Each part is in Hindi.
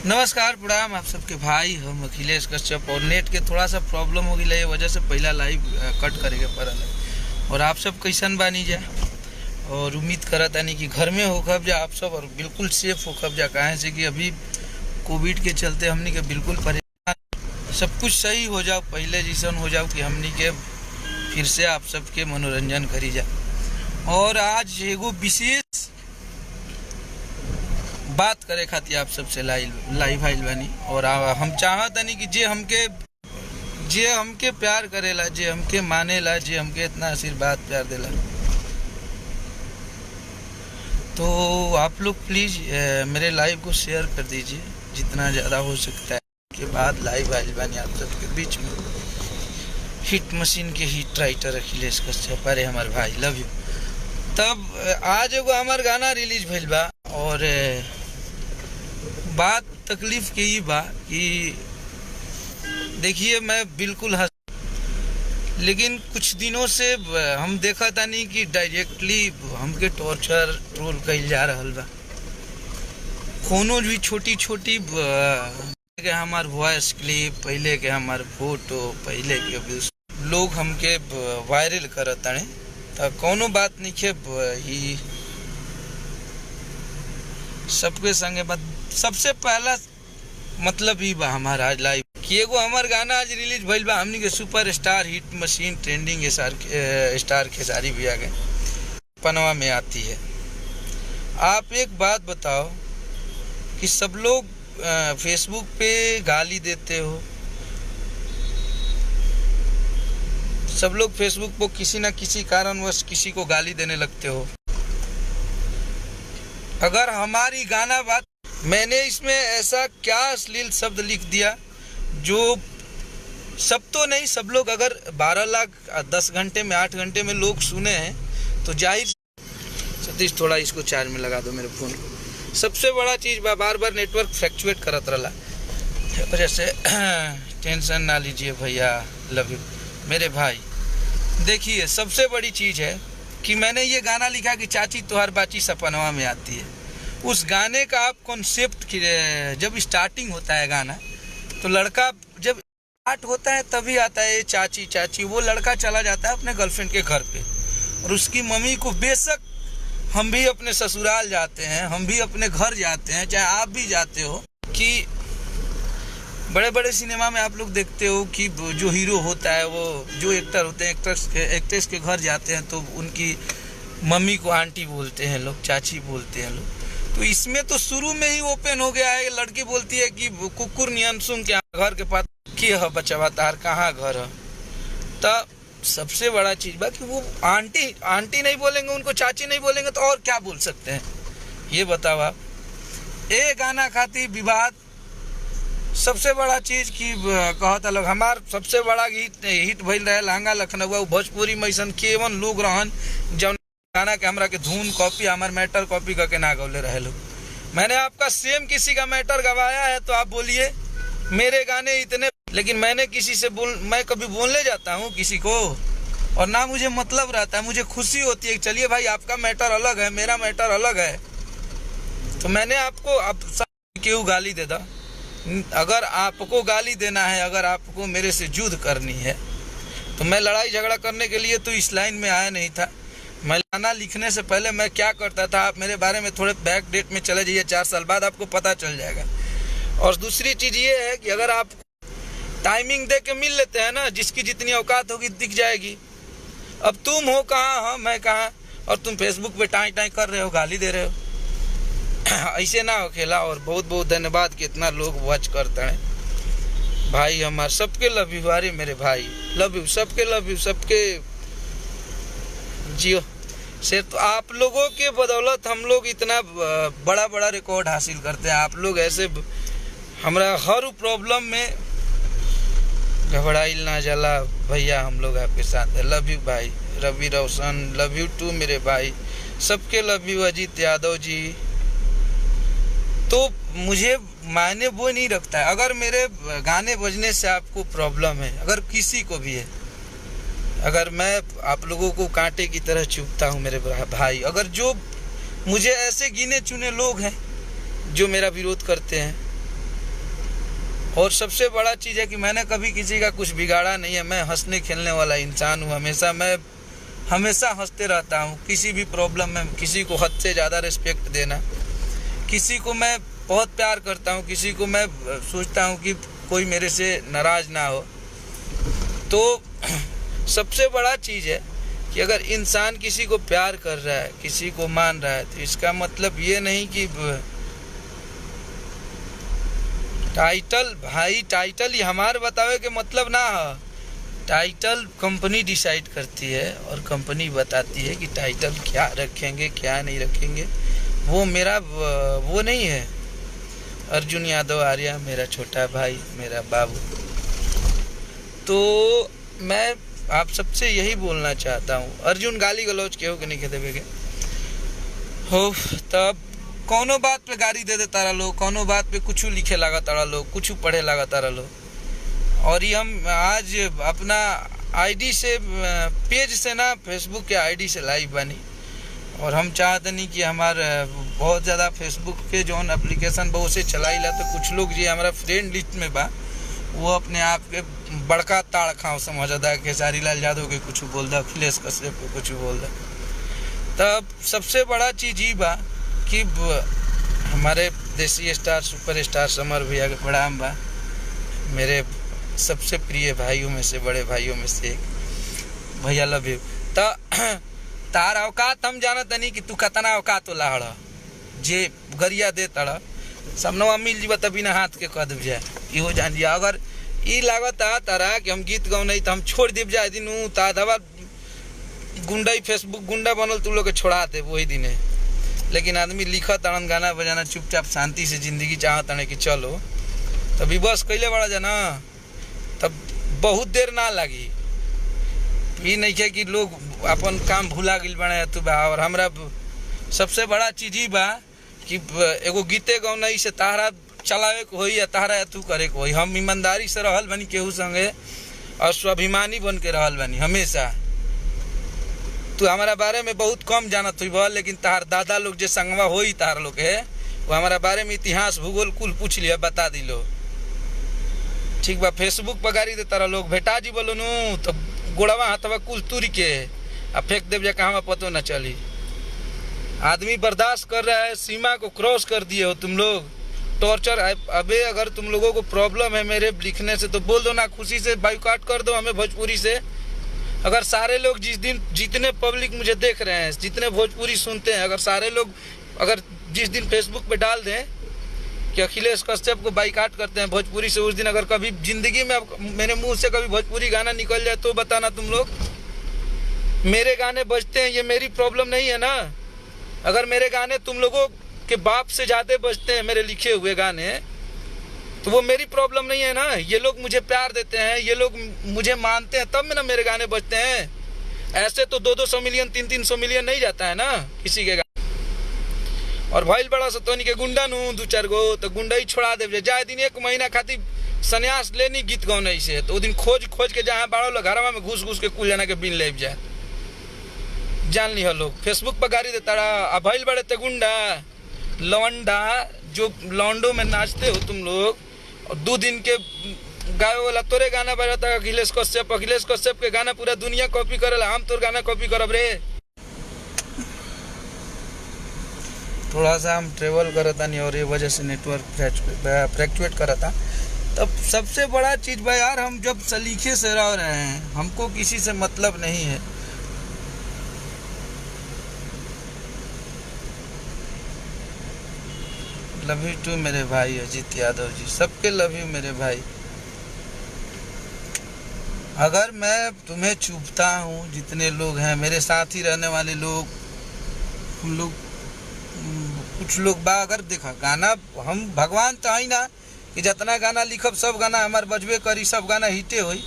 नमस्कार प्रणाम आप सबके भाई हम अखिलेश कश्यप। और नेट के थोड़ा सा प्रॉब्लम हो गई वजह से पहला लाइव कट करेंगे पड़ल है। और आप सब कैसन बानी जा और उम्मीद करत आनी कि घर में होखब जा आप सब और बिल्कुल सेफ होखब जा। काहे से कि अभी कोविड के चलते हमनी के बिल्कुल परेशान। सब कुछ सही हो जाओ, पहले जैसन हो जाओ कि हमनी के फिर से आप सबके मनोरंजन करी जा। और आज एगो विशेष बात करे खातिर आप सबसे लाइव आइल बानी। और हम चाहत नहीं कि जे हमके प्यार करेला, जे हमके मानेला, जे हमके इतना आशीर्वाद प्यार देला, तो आप लोग प्लीज मेरे लाइव को शेयर कर दीजिए जितना ज़्यादा हो सकता है। के बाद लाइव आइल बानी आप सबके बीच में हिट मशीन के हिट राइटर अखिलेश कश्यप। अरे हमारे भाई लव यू। तब आज एगो हमार गाना रिलीज भइल बा और बात तकलीफ के ही बा कि देखिए मैं बिल्कुल लेकिन कुछ दिनों से हम देखा था नहीं कि डायरेक्टली हमके टॉर्चर ट्रोल कइल जा रहल बा। कोनो भी छोटी छोटी के हमार वॉइस क्लिप, पहले के हमार फोटो, पहले के लोग हमके वायरल करत ताने। तो कोनो बात नहीं के ही सबके संगे बात। सबसे पहला मतलब ही बा हमारा आज लाइव कि एगो हमार गाना आज रिलीज भइल बा। हमनी के super star hit machine trending star Khesari भैया के पनवा में आती है। आप एक बात बताओ कि सब लोग फेसबुक पे गाली देते हो, सब लोग फेसबुक पर किसी ना किसी कारणवश किसी को गाली देने लगते हो। अगर हमारी गाना बात, मैंने इसमें ऐसा क्या अश्लील शब्द लिख दिया जो सब तो नहीं, सब लोग अगर 12 लाख 10 घंटे में 8 घंटे में लोग सुने हैं तो जाहिर। सतीश थोड़ा इसको चार्ज में लगा दो मेरे फोन को। सबसे बड़ा चीज़ बार बार नेटवर्क फ्लक्चुएट करत रहा वजह से टेंशन ना लीजिए भैया, लव यू मेरे भाई। देखिए सबसे बड़ी चीज़ है कि मैंने ये गाना लिखा कि चाची तुहार बाची सपनवा में आती है। उस गाने का आप कॉन्सेप्ट, जब स्टार्टिंग होता है गाना तो लड़का जब स्टार्ट होता है तभी आता है चाची चाची। वो लड़का चला जाता है अपने गर्लफ्रेंड के घर पे और उसकी मम्मी को, बेशक हम भी अपने ससुराल जाते हैं, हम भी अपने घर जाते हैं, चाहे आप भी जाते हो, कि बड़े बड़े सिनेमा में आप लोग देखते हो कि जो हीरो होता है, वो जो एक्टर होते हैं, एक्ट्रेस के घर जाते हैं तो उनकी मम्मी को आंटी बोलते हैं लोग, चाची बोलते हैं लोग। तो इसमें तो शुरू में ही ओपन हो गया है। लड़की बोलती है कि कुकुर नियन सुन के घर के पास की है बच्चा तार कहाँ घर है। तो सबसे बड़ा चीज बा कि वो आंटी नहीं बोलेंगे, उनको चाची नहीं बोलेंगे तो और क्या बोल सकते हैं ये बताओ आप। ये गाना खातिर विवाद सबसे बड़ा चीज की कहता लोग। हमार सबसे बड़ा हिट भइल रहे लहंगा लखनऊ। भोजपुरी में ऐसा केवन लोग रहन जौन गाना के हमरा के धुन कॉपी, हमार मैटर कॉपी करके ना गौले रहे लोग। मैंने आपका सेम किसी का मैटर गवाया है तो आप बोलिए मेरे गाने इतने, लेकिन मैंने किसी से मैं कभी बोलने जाता हूँ किसी को और ना मुझे मतलब रहता है, मुझे खुशी होती है। चलिए भाई आपका मैटर अलग है, मेरा मैटर अलग है, तो मैंने आपको अब क्यों गाली दे दा। अगर आपको गाली देना है, अगर आपको मेरे से युद्ध करनी है तो मैं लड़ाई झगड़ा करने के लिए तो इस लाइन में आया नहीं था। मैं गाना लिखने से पहले मैं क्या करता था, आप मेरे बारे में थोड़े बैक डेट में चले जाइए, 4 साल बाद आपको पता चल जाएगा। और दूसरी चीज़ ये है कि अगर आप टाइमिंग दे के मिल लेते हैं ना, जिसकी जितनी औकात होगी दिख जाएगी। अब तुम हो कहाँ, हाँ मैं कहाँ, और तुम फेसबुक पे टाई टाई कर रहे हो, गाली दे रहे हो। ऐसे ना हो खेला। और बहुत बहुत धन्यवाद कि इतना लोग वॉच करते हैं भाई। हमारे सबके लव यू, अरे मेरे भाई लव यू, सबके लव यू, सबके जियो से। तो आप लोगों के बदौलत हम लोग इतना बड़ा बड़ा रिकॉर्ड हासिल करते हैं। आप लोग ऐसे हमारा हर प्रॉब्लम में घबराइल ना जाला भैया, हम लोग आपके साथ है। लव यू भाई Ravi Roshan, love you to मेरे भाई, सबके लव यू। अजीत यादव जी, तो मुझे मायने वो नहीं रखता है। अगर मेरे गाने बजने से आपको प्रॉब्लम है, अगर किसी को भी है, अगर मैं आप लोगों को कांटे की तरह चुभता हूँ मेरे भाई, अगर जो मुझे ऐसे गिने चुने लोग हैं जो मेरा विरोध करते हैं, और सबसे बड़ा चीज़ है कि मैंने कभी किसी का कुछ बिगाड़ा नहीं है। मैं हंसने खेलने वाला इंसान हूँ। मैं हमेशा हंसते रहता हूँ। किसी भी प्रॉब्लम में किसी को हद से ज़्यादा रिस्पेक्ट देना, किसी को मैं बहुत प्यार करता हूँ, किसी को मैं सोचता हूँ कि कोई मेरे से नाराज़ ना हो। तो सबसे बड़ा चीज़ है कि अगर इंसान किसी को प्यार कर रहा है, किसी को मान रहा है, तो इसका मतलब ये नहीं कि टाइटल ही हमारे बतावे के मतलब ना हो। टाइटल कंपनी डिसाइड करती है और कंपनी बताती है कि टाइटल क्या रखेंगे क्या नहीं रखेंगे। वो मेरा वो नहीं है। अर्जुन यादव आर्या मेरा छोटा भाई, मेरा बाबू। तो मैं आप सबसे यही बोलना चाहता हूँ, अर्जुन गाली गलौज के हो कि नहीं कहते बेगे हो, तब कौनो बात पे गाड़ी दे दे तारा लोग, कौनो बात पे कुछ लिखे लगा तारा लोग, कुछ पढ़े लगा तारा लोग। और ये हम आज अपना आईडी से, पेज से ना, फेसबुक के आईडी से लाइव बनी। और हम चाहते नहीं कि हमारे बहुत ज़्यादा फेसबुक के जौन एप्लीकेशन बहुत से चलाई ला, तो कुछ लोग जी हमारा फ्रेंड लिस्ट में बा, वो अपने आप के बड़का ताड़ खाओ समझदा है, खेसारी लाल यादव के कुछ बोल दा, अखिलेश कश्यप के कुछ बोल दा। तब सबसे बड़ा चीज़ ये बा कि हमारे देसी स्टार सुपर स्टार समर भैया के प्रणाम बा, मेरे सबसे प्रिय भाइयों में से, बड़े भाइयों में से एक भैया, लव यू। तो तार औकात हम जानत नहीं कि तू कतना औकात लाड़ जे गरिया दे तड़ सबनवा मिल जीवा तभी ना हाथ के कह देव जाए, इहो जान लिया। अगर ई लागत तारा कि हम गीत गाँव नहीं तो हम छोड़ देव जाए दिन तादवा गुंडा ही फेसबुक गुंडा बनल तू लोग के छोड़ा दे वही दिन है। लेकिन आदमी लिखत तड़न गाना बजाना चुपचाप शांति से जिंदगी चाहत तड़े कि चलो, तभी बस कैले बड़ा जाना, तब बहुत देर ना लगी। ये नहीं है कि लोग अपन काम भूला गिल बने तू बा। और हमरा सबसे बड़ा चीज ही बा कि एगो गीते गौनई से तारा चलावे के होई या तारा तू करे के होई। हम ईमानदारी से रहल बनी केहू संगे और स्वाभिमानी बन के रहल बनी हमेशा। तू हमारा बारे में बहुत कम जानत हुई बा, लेकिन तार दादा लोग जे संगवा होई तार लोग है, वो हमारा बारे में इतिहास भूगोल कुल पूछ लिया, बता दिलो। ठीक बा, फेसबुक पर गाड़ी दे तारा लोग भेटा जी बोलो नू तो गोड़वा हाथवा कुल तुरी के आ फेंक देव जा, कहाँ पतो न चली। आदमी बर्दाश्त कर रहा है, सीमा को क्रॉस कर दिए हो तुम लोग। टॉर्चर अबे अगर तुम लोगों को प्रॉब्लम है मेरे लिखने से तो बोल दो ना, खुशी से बाइकआउट कर दो हमें भोजपुरी से। अगर सारे लोग जितने पब्लिक मुझे देख रहे हैं, जितने भोजपुरी सुनते हैं, अगर सारे लोग अगर जिस दिन फेसबुक पे डाल दें कि अखिलेश कश्यप को बाइकआउट करते हैं भोजपुरी से, उस दिन अगर कभी जिंदगी में मेरे मुंह से कभी भोजपुरी गाना निकल जाए तो बताना तुम लोग। मेरे गाने बजते हैं, ये मेरी प्रॉब्लम नहीं है ना। अगर मेरे गाने तुम लोगों के बाप से ज़्यादा बजते हैं मेरे लिखे हुए गाने, तो वो मेरी प्रॉब्लम नहीं है ना। ये लोग मुझे प्यार देते हैं, ये लोग मुझे मानते हैं, तब में ना मेरे गाने बजते हैं। ऐसे तो 200 मिलियन 300 मिलियन नहीं जाता है ना किसी के गाने। और भाईल बड़ा सतोनी के गुंडा नू 2-4 गो तो गुंडा ही छोड़ा दे जाए। दिन 1 महीना खातिर संन्यास लेनी गीत गौने से, तो दिन खोज के जहाँ बाड़ो लोग घरवा में घुस के कुल जना के बिन ले जाए। जान लिया लोग फेसबुक पर गाड़ी देता रहा। भाईल बड़े ते गुंडा लौंडा जो लौंडो में नाचते हो तुम लोग, और 2 दिन के गावे वाला तोरे गाना बजाता है अखिलेश कश्यप के गाना पूरा दुनिया कॉपी करेला, हम तोर गाना कॉपी करब रे। थोड़ा सा हम ट्रेवल करता नहीं और ये वजह से नेटवर्क फ्लैक्चुएट करता। तब सबसे बड़ा चीज़ भाई यार, हम जब सलीके से रह रहे हैं, हमको किसी से मतलब नहीं है। लव यू टू मेरे भाई अजीत यादव जी, सबके लव यू मेरे भाई। अगर मैं तुम्हें चुभता हूँ, जितने लोग हैं मेरे साथ ही रहने वाले लोग, हम लोग कुछ लोग बा, अगर देखा गाना हम भगवान तो ही ना कि जितना गाना लिखब सब गाना हमारे बजबे करी, सब गाना हिटे हुई,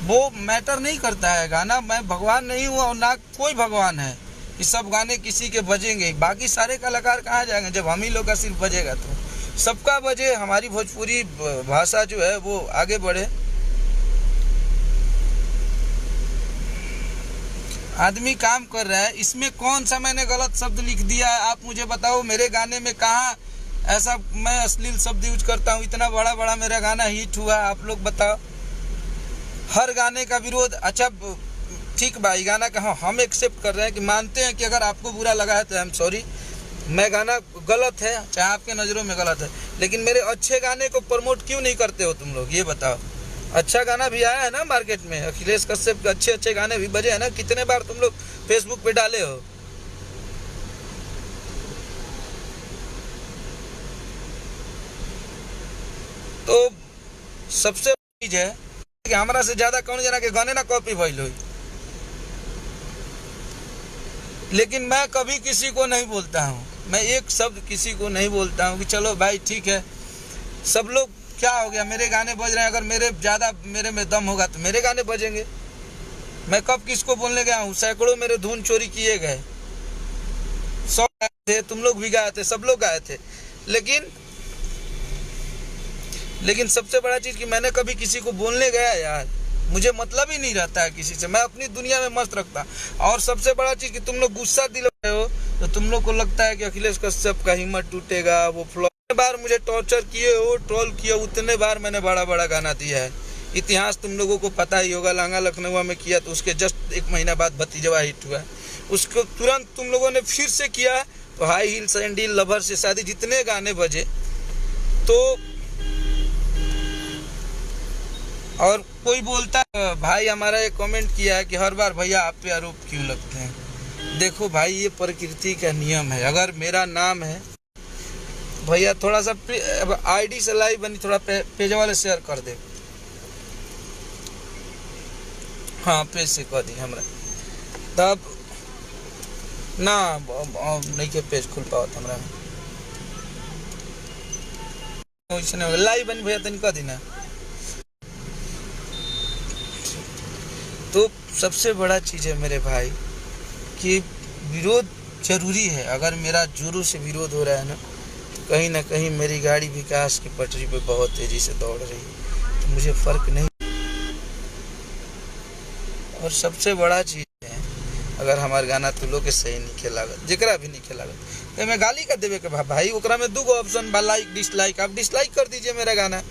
वो मैटर नहीं करता है। गाना मैं भगवान नहीं हूँ और ना कोई भगवान है कि सब गाने किसी के बजेंगे। बाकी सारे कलाकार कहाँ जाएंगे जब हम ही लोग का सिर्फ बजेगा। तो सबका बजे, हमारी भोजपुरी भाषा जो है वो आगे बढ़े। आदमी काम कर रहा है, इसमें कौन सा मैंने गलत शब्द लिख दिया है आप मुझे बताओ। मेरे गाने में कहाँ ऐसा मैं अश्लील शब्द यूज करता हूँ? इतना बड़ा बड़ा मेरा गाना हिट हुआ, आप लोग बताओ। हर गाने का विरोध, अच्छा ठीक भाई, गाना का हम एक्सेप्ट कर रहे हैं कि मानते हैं कि अगर आपको बुरा लगा है तो आई एम सॉरी, मैं गाना गलत है, चाहे आपके नज़रों में गलत है, लेकिन मेरे अच्छे गाने को प्रमोट क्यों नहीं करते हो तुम लोग, ये बताओ। अच्छा गाना भी आया है ना मार्केट में, अखिलेश कश्यप के अच्छे अच्छे गाने भी बजे हैं ना, कितने बार तुम लोग फेसबुक पे डाले हो। तो सबसे चीज है कि हमारा से ज्यादा कौन जना के गाने ना कॉपी भइल हो, लेकिन मैं कभी किसी को नहीं बोलता हूँ, मैं एक शब्द किसी को नहीं बोलता हूँ कि चलो भाई ठीक है, सब लोग क्या हो गया, मेरे गाने बज रहे हैं, अगर मेरे में दम होगा तो मेरे गाने बजेंगे। मैं कब किसको बोलने गया हूँ? सैकड़ों मेरे धुन चोरी किए गए, 100 गाए थे, तुम लोग भी गाए थे, सब लोग गाए थे, लेकिन सबसे बड़ा चीज कि मैंने कभी किसी को बोलने गया यार, मुझे मतलब ही नहीं रहता है किसी से, मैं अपनी दुनिया में मस्त रखता। और सबसे बड़ा चीज कि तुम लोग गुस्सा दिला रहे हो तो तुम लोग को लगता है कि अखिलेश कश्यप का हिम्मत टूटेगा, वो फ्लॉप। बार मुझे टॉर्चर किए हो, ट्रोल किए, उतने बार मैंने बड़ा बड़ा गाना दिया है। इतिहास तुम लोगों को पता ही होगा, लहंगा लखनऊ में किया तो उसके जस्ट 1 महीना बाद भतीजवा हिट हुआ, उसको तुरंत तुम लोगों ने फिर से किया तो हाई हील सैंडल, लवर से शादी, जितने गाने बजे। तो और कोई बोलता है, भाई हमारा एक कमेंट किया है कि हर बार भैया आप पे आरोप क्यों लगते हैं। देखो भाई, ये प्रकृति का नियम है, अगर मेरा नाम है भैया, थोड़ा सा आईडी से लाइव बनी, थोड़ा पेज वाले शेयर कर दे, हाँ पेज से कर दी हमरा, तब ना नहीं के पेज खुल पाओ हमरा, लाइव बनी भैया तनिक दी ना। तो सबसे बड़ा चीज़ है मेरे भाई कि विरोध जरूरी है। अगर मेरा जोरों से विरोध हो रहा है ना कहीं मेरी गाड़ी विकास की पटरी पे बहुत तेज़ी से दौड़ रही है, तो मुझे फ़र्क नहीं। और सबसे बड़ा चीज़ है, अगर हमारे गाना तो लोग के सही नहीं खेलागत, जरा भी नहीं खेलागत, तो मैं गाली कर देवे के भाई, ओकरा में 2 ऑप्शन बा, लाइक डिसलाइक, आप डिसलाइक कर दीजिए मेरा गाना,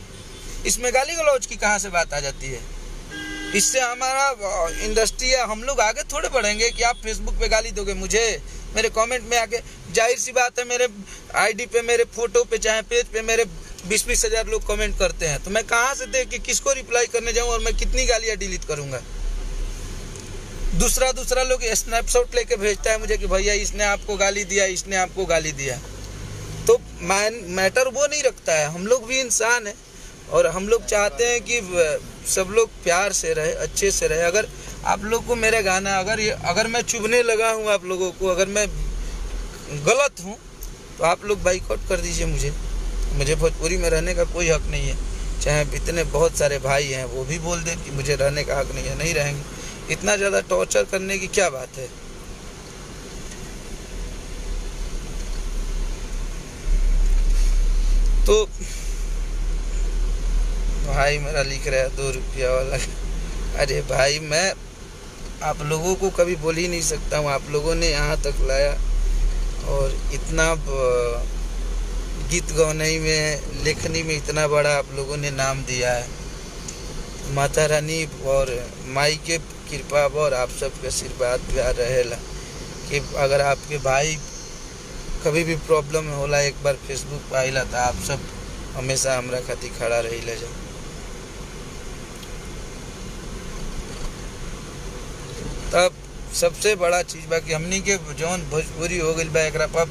इसमें गाली गलौज की कहाँ से बात आ जाती है। इससे हमारा इंडस्ट्री है, हम लोग आगे थोड़े बढ़ेंगे कि आप फेसबुक पे गाली दोगे मुझे, मेरे कमेंट में आके। जाहिर सी बात है, मेरे आईडी पे, मेरे फोटो पे, चाहे पेज पे मेरे 20-20 हज़ार लोग कमेंट करते हैं, तो मैं कहाँ से देख के किसको रिप्लाई करने जाऊँ, और मैं कितनी गालियाँ डिलीट करूँगा। दूसरा लोग स्नैपशॉट लेके भेजता है मुझे कि भैया इसने आपको गाली दिया, इसने आपको गाली दिया। तो मैटर वो नहीं रखता है, हम लोग भी इंसान हैं और हम लोग चाहते हैं कि सब लोग प्यार से रहे, अच्छे से रहे। अगर आप लोग को मेरा गाना, अगर मैं चुभने लगा हूँ आप लोगों को, अगर मैं गलत हूँ, तो आप लोग बाइकआउट कर दीजिए मुझे भोजपुरी में रहने का कोई हक नहीं है। चाहे इतने बहुत सारे भाई हैं वो भी बोल दें कि मुझे रहने का हक नहीं है, नहीं रहेंगे। इतना ज़्यादा टॉर्चर करने की क्या बात है। तो भाई मेरा लिख रहा है 2 रुपया वाला, अरे भाई मैं आप लोगों को कभी बोल ही नहीं सकता हूँ, आप लोगों ने यहाँ तक लाया और इतना गीत गौनई में, लेखनी में इतना बड़ा आप लोगों ने नाम दिया है। माता रानी और माई के कृपा और आप सबके आशीर्वाद प्यार रहेला कि अगर आपके भाई कभी भी प्रॉब्लम में होला, एक बार फेसबुक पे आइला तो आप सब हमेशा हमरा खातिर खड़ा रहिला। जा तब सबसे बड़ा चीज़ बा कि हमनी के जौन भोजपुरी हो गई बा, एकरा पर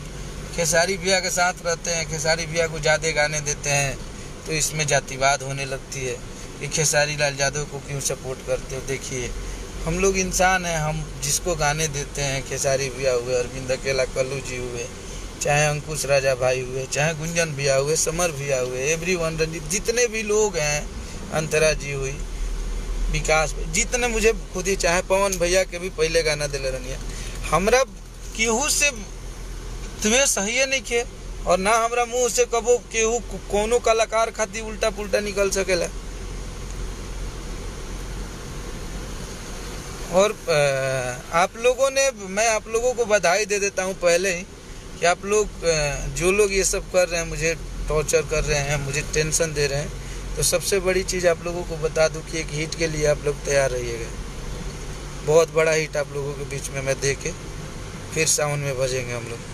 खेसारी भैया के साथ रहते हैं, खेसारी भैया को ज़्यादा गाने देते हैं, तो इसमें जातिवाद होने लगती है कि खेसारी लाल यादव को क्यों सपोर्ट करते हो। देखिए हम लोग इंसान हैं, हम जिसको गाने देते हैं, खेसारी भैया हुए, अरविंद अकेला, कल्लू जी हुए, चाहे अंकुश राजा भाई हुए, चाहे गुंजन भैया हुए, समर भैया हुए, एवरीवन, रंजीत, जितने भी लोग हैं, अंतरा जी हुई, विकास, जितने मुझे खुद ही, चाहे पवन भैया के भी पहले गाना दिले रनिया, हमरा केहू से द्वेष है नहीं खे, और ना हमरा मुँह से कबो केहू कोनो कलाकार खातिर उल्टा पुल्टा निकल सकेला। और आप लोगों ने, मैं आप लोगों को बधाई दे देता हूँ पहले ही कि आप लोग जो लोग ये सब कर रहे हैं, मुझे टॉर्चर कर रहे हैं, मुझे टेंशन दे रहे हैं, तो सबसे बड़ी चीज़ आप लोगों को बता दूं कि एक हिट के लिए आप लोग तैयार रहिएगा। बहुत बड़ा हिट आप लोगों के बीच में मैं दे के फिर सावन में बजेंगे हम लोग।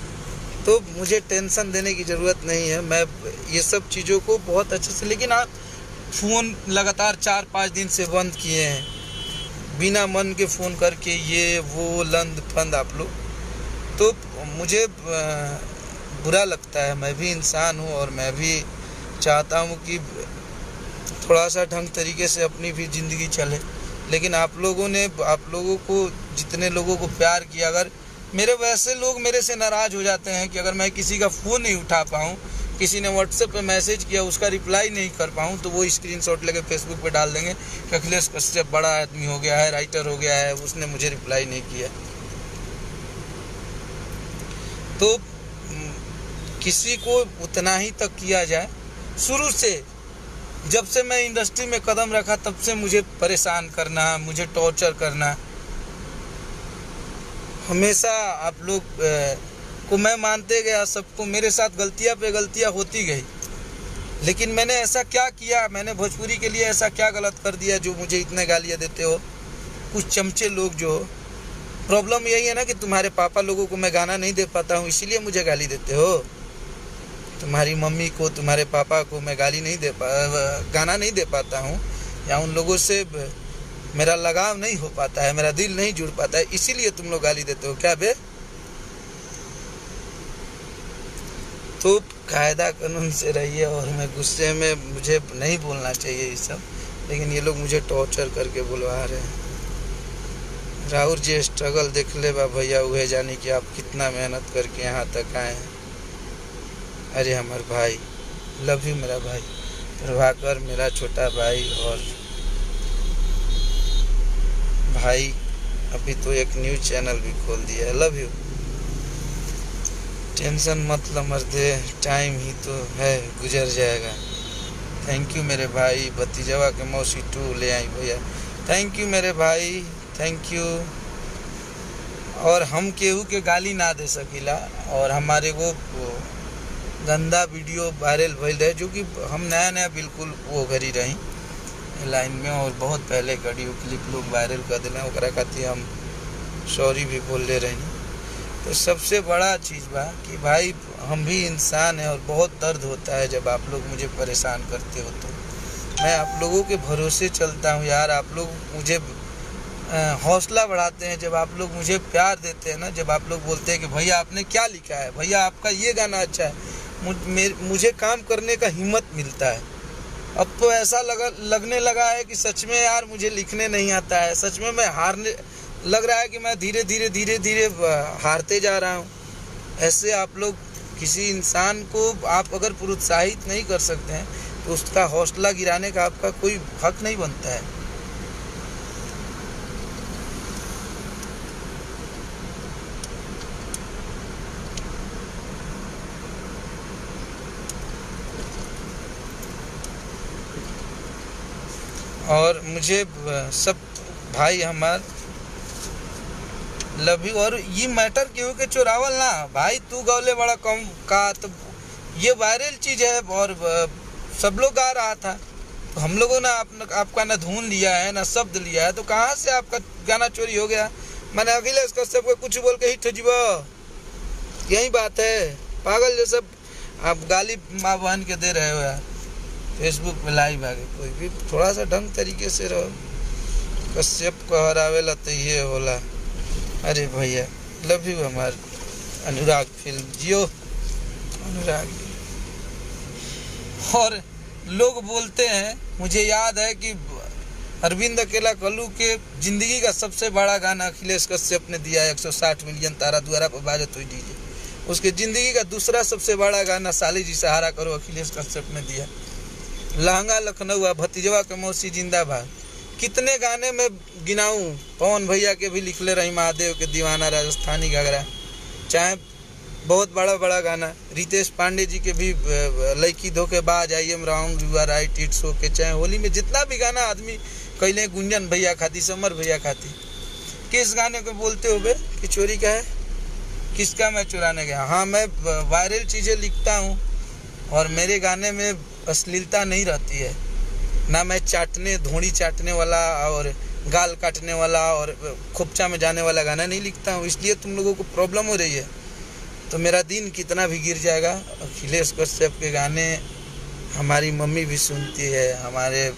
तो मुझे टेंशन देने की ज़रूरत नहीं है, मैं ये सब चीज़ों को बहुत अच्छे से, लेकिन आप फ़ोन लगातार 4-5 दिन से बंद किए हैं, बिना मन के फ़ोन करके ये वो लंद फंद आप लोग, तो मुझे बुरा लगता है। मैं भी इंसान हूँ और मैं भी चाहता हूँ कि थोड़ा सा ढंग तरीके से अपनी भी ज़िंदगी चले, लेकिन आप लोगों को, जितने लोगों को प्यार किया, अगर मेरे वैसे लोग मेरे से नाराज़ हो जाते हैं कि अगर मैं किसी का फ़ोन नहीं उठा पाऊँ, किसी ने व्हाट्सएप पे मैसेज किया उसका रिप्लाई नहीं कर पाऊँ, तो वो स्क्रीनशॉट लेके फेसबुक पे डाल देंगे कि अखिलेश कश्यप बड़ा आदमी हो गया है, राइटर हो गया है, उसने मुझे रिप्लाई नहीं किया। तो किसी को उतना ही तक किया जाए। शुरू से जब से मैं इंडस्ट्री में कदम रखा तब से मुझे परेशान करना, मुझे टॉर्चर करना, हमेशा आप लोग को मैं मानते गया, सबको मेरे साथ गलतियां पे गलतियां होती गई, लेकिन मैंने ऐसा क्या किया, मैंने भोजपुरी के लिए ऐसा क्या गलत कर दिया जो मुझे इतने गालियां देते हो कुछ चमचे लोग जो। प्रॉब्लम यही है ना कि तुम्हारे पापा लोगों को मैं गाना नहीं दे पाता हूँ, इसीलिए मुझे गाली देते हो। तुम्हारी मम्मी को, तुम्हारे पापा को मैं गाना नहीं दे पाता हूँ, या उन लोगों से मेरा लगाव नहीं हो पाता है, मेरा दिल नहीं जुड़ पाता है, इसीलिए तुम लोग गाली देते हो क्या बे? तो कायदा कानून से रहिए। और मैं गुस्से में, मुझे नहीं बोलना चाहिए ये सब, लेकिन ये लोग मुझे टॉर्चर करके बुलवा रहे हैं। राहुल जी स्ट्रगल देख ले बा भैया, उहे जानी कि आप कितना मेहनत करके यहाँ तक आए हैं। अरे हमारे भाई, लव यू मेरा भाई प्रभाकर, मेरा छोटा भाई, और भाई अभी तो एक न्यूज़ चैनल भी खोल दिया है। Love you. टेंशन मत लो मर्दे, टाइम ही तो है, गुजर जाएगा। थैंक यू मेरे भाई। भतीजवा के मौसी 2 ले आई भैया, थैंक यू मेरे भाई, थैंक यू। और हम केहू के गाली ना दे सकीला, और हमारे वो गंदा वीडियो वायरल भइल रहे, जो कि हम नया बिल्कुल वो घरी रही लाइन में, और बहुत पहले वीडियो क्लिप लोग वायरल कर दिले, ओकरा खातिर हम सॉरी भी बोल ले रही। तो सबसे बड़ा चीज़ बा कि भाई हम भी इंसान हैं, और बहुत दर्द होता है जब आप लोग मुझे परेशान करते हो। तो मैं आप लोगों के भरोसे चलता हूँ यार, आप लोग मुझे हौसला बढ़ाते हैं, जब आप लोग मुझे प्यार देते हैं ना, जब आप लोग बोलते हैं कि भैया आपने क्या लिखा है, भैया आपका ये गाना अच्छा है, मुझे काम करने का हिम्मत मिलता है। अब तो ऐसा लगने लगा है कि सच में यार मुझे लिखने नहीं आता है, सच में मैं हारने लग रहा है कि मैं धीरे धीरे हारते जा रहा हूँ। ऐसे आप लोग किसी इंसान को आप अगर प्रोत्साहित नहीं कर सकते हैं तो उसका हौसला गिराने का आपका कोई हक नहीं बनता है। और मुझे सब भाई हमार लव यू। और ये मैटर क्यों के चोरावल ना भाई, तू गौले बड़ा कम का, तो ये वायरल चीज़ है और सब लोग गा रहा था, तो हम लोगों ने आपका ना धुन लिया है ना शब्द लिया है, तो कहाँ से आपका गाना चोरी हो गया? मैंने अखिलेश कश्यप को कुछ बोल के ही ठजीबा, यही बात है। पागल जैसा आप गाली माँ बहन के दे रहे हो यार, फेसबुक पे लाइव आगे। कोई भी थोड़ा सा ढंग तरीके से रहो। कश्यप को हरावेला तो ये होला। अरे भैया लव यू। हमार अनुराग फिल्म जियो अनुराग। और लोग बोलते हैं, मुझे याद है कि अरविंद अकेला कल्लू के जिंदगी का सबसे बड़ा गाना अखिलेश कश्यप ने दिया 160 मिलियन तारा द्वारा पर बाजत हुई डीजे। उसके जिंदगी का दूसरा सबसे बड़ा गाना साली जी सहारा करो अखिलेश कश्यप ने दिया। लहंगा लखनऊ, भतीजवा के मौसी जिंदाबाद। कितने गाने में गिनाऊं, पवन भैया के भी लिखले रही, महादेव के दीवाना, राजस्थानी घाघरा, चाहे बहुत बड़ा गाना रितेश पांडे जी के भी लड़की धोखेबाज, I am round you are right it's okay, चाहे होली में जितना भी गाना आदमी कैले, गुंजन भैया खाती, समर भैया खाती। किस गाने को बोलते हो बे कि चोरी का है? किसका मैं चुराने गया? हाँ, मैं वायरल चीज़ें लिखता हूँ और मेरे गाने में अश्लीलता नहीं रहती है। ना मैं धोड़ी चाटने वाला और गाल काटने वाला और खुपचा में जाने वाला गाना नहीं लिखता हूँ। इसलिए तुम लोगों को प्रॉब्लम हो रही है। तो मेरा दिन कितना भी गिर जाएगा। अखिलेश कश्यप के गाने हमारी मम्मी भी सुनती है, हमारे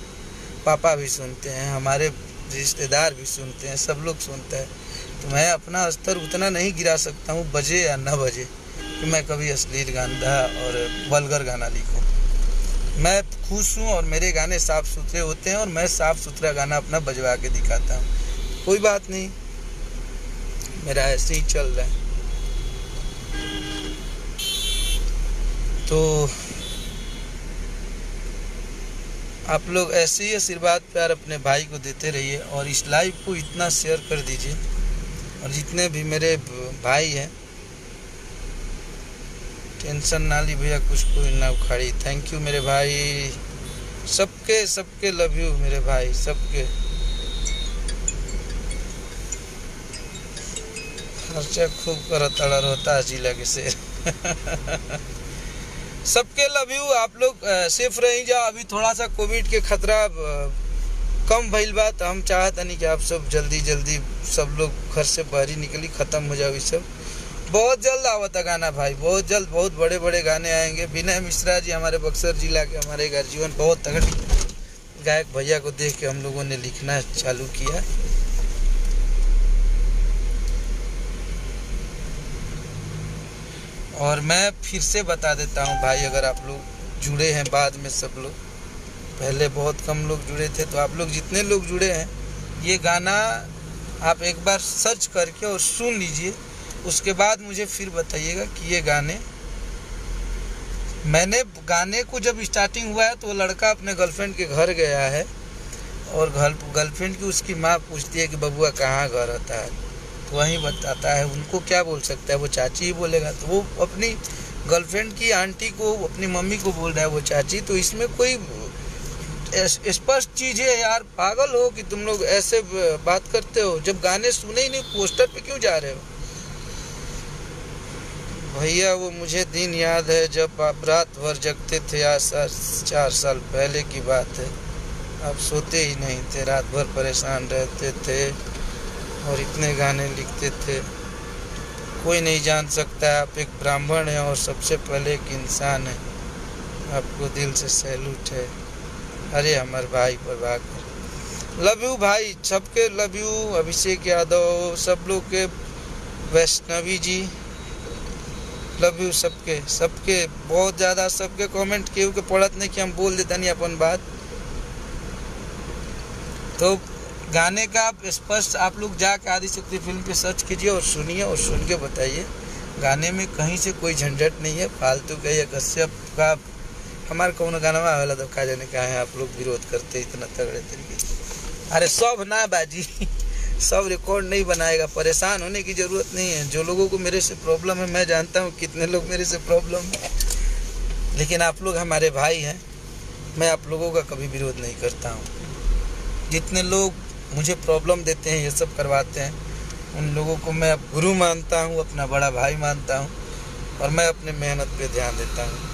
पापा भी सुनते हैं, हमारे रिश्तेदार भी सुनते हैं, सब लोग सुनते हैं। तो मैं अपना स्तर उतना नहीं गिरा सकता हूँ, बजे या न बजे, कि मैं कभी अश्लील गाना और वल्गर गाना लिखूँ। मैं खुश हूँ और मेरे गाने साफ़ सुथरे होते हैं और मैं साफ़ सुथरा गाना अपना बजवा के दिखाता हूँ। कोई बात नहीं, मेरा ऐसे ही चल रहा है। तो आप लोग ऐसे ही आशीर्वाद प्यार अपने भाई को देते रहिए और इस लाइव को इतना शेयर कर दीजिए। और जितने भी मेरे भाई हैं, टेंशन ना ली भैया, कुछ कोई ना उखाड़ी। थैंक यू मेरे भाई, सबके लव यू मेरे भाई, सबके। खर्चा खूब करता रहता जिला के शेर। सबके लव यू। आप लोग सेफ रही जा। अभी थोड़ा सा कोविड के खतरा कम भइल बा, तो हम चाहता नहीं कि आप सब जल्दी सब लोग घर से बाहर ही निकली, ख़त्म हो जाओ। सब बहुत जल्द आवता गाना भाई, बहुत जल्द बहुत बड़े बड़े गाने आएंगे। विनय मिश्रा जी हमारे बक्सर जिला के, हमारे घर जीवन बहुत तगड़ी गायक भैया को देख के हम लोगों ने लिखना चालू किया। और मैं फिर से बता देता हूँ भाई, अगर आप लोग जुड़े हैं बाद में, सब लोग पहले बहुत कम लोग जुड़े थे, तो आप लोग जितने लोग जुड़े हैं, ये गाना आप एक बार सर्च करके और सुन लीजिए। उसके बाद मुझे फिर बताइएगा कि ये गाने को जब स्टार्टिंग हुआ है तो वो लड़का अपने गर्लफ्रेंड के घर गया है और गर्लफ्रेंड की उसकी माँ पूछती है कि बबुआ कहाँ घर रहता है, तो वहीं बताता है। उनको क्या बोल सकता है, वो चाची ही बोलेगा। तो वो अपनी गर्लफ्रेंड की आंटी को, अपनी मम्मी को बोल रहा है वो चाची। तो इसमें कोई स्पष्ट चीज़ है यार। पागल हो कि तुम लोग ऐसे बात करते हो? जब गाने सुने ही नहीं, पोस्टर पे क्यों जा रहे हो भैया? वो मुझे दिन याद है जब आप रात भर जगते थे। आज 4 साल पहले की बात है। आप सोते ही नहीं थे, रात भर परेशान रहते थे और इतने गाने लिखते थे। कोई नहीं जान सकता, आप एक ब्राह्मण हैं और सबसे पहले एक इंसान है। आपको दिल से सैल्यूट है। अरे हमारे भाई प्रभाकर, लव यू भाई, सबके लव यू। अभिषेक यादव, सब लोग के, वैष्णवी जी, लव यू सबके बहुत ज़्यादा। सबके कमेंट केहू के पढ़त नहीं कि हम बोल देता नहीं अपन बात। तो गाने का आप स्पष्ट आप लोग जाके आदिशक्ति फिल्म पे सर्च कीजिए और सुनिए और सुन के बताइए। गाने में कहीं से कोई झंझट नहीं है, फालतू का। ये कश्यप का हमारे कौन गाना आवेला तो का जाने कहा है आप लोग विरोध करते इतना तगड़े तरीके से। अरे सब ना बाजी, सब रिकॉर्ड नहीं बनाएगा। परेशान होने की ज़रूरत नहीं है। जो लोगों को मेरे से प्रॉब्लम है, मैं जानता हूँ कितने लोग मेरे से प्रॉब्लम है, लेकिन आप लोग हमारे भाई हैं। मैं आप लोगों का कभी विरोध नहीं करता हूँ। जितने लोग मुझे प्रॉब्लम देते हैं, ये सब करवाते हैं, उन लोगों को मैं अब गुरु मानता हूँ, अपना बड़ा भाई मानता हूँ और मैं अपने मेहनत पे ध्यान देता हूँ।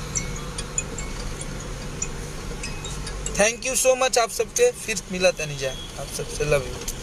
थैंक यू सो मच आप सबके। फिर मिला था नहीं जाए, आप सबसे लव यू।